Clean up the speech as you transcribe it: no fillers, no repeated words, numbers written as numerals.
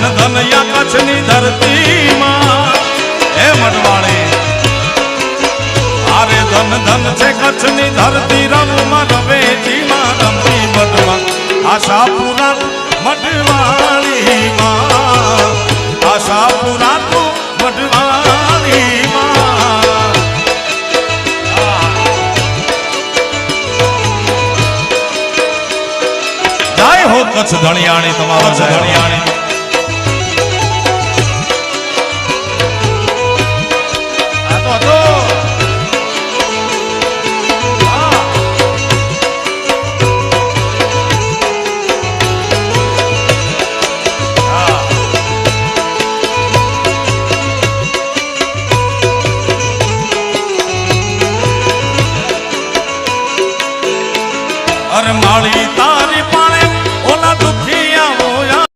ધન ધન યા કચ્છની ધરતીમાં હે મઢવાળી આરે ધન ધન છે કચ્છની ધરતી રવમાં રવેજીમાં રમતી મઢમાં આશાપુરા મઢવાળીમાં આશાપુરા તું મઢવાળીમાં જય હો કચ્છ ધણિયાણી તમારો જય ધણિયાણી